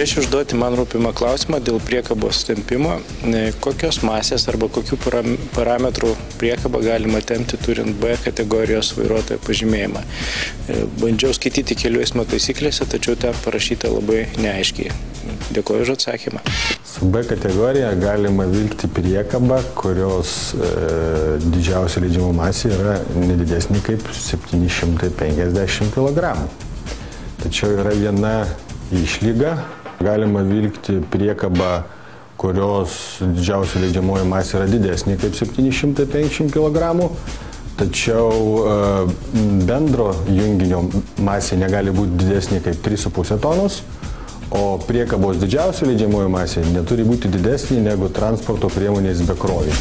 Norėčiau užduoti man rūpimą klausimą dėl priekabos tempimo. Kokios masės arba kokių parametrų priekabą galima tempti turint B kategorijos vairuotojo pažymėjimą? Bandžiau skaityti kelių eismo taisyklėse, tačiau ten parašyta labai neaiškiai. Dėkuoju už atsakymą. Su B kategorija galima vilkti priekabą, kurios didžiausia leidžiama masė yra nedidesnė kaip 750 kg. Tačiau yra viena išlyga. Galima vilkti priekabą, kurios didžiausia leidžiamoji masė yra didesnė kaip 750 kg. Tačiau bendro junginio masė negali būti didesnė kaip 3,5 tonos. O priekabos didžiausia leidžiamoji masė neturi būti didesnė negu transporto priemonės be krovinio.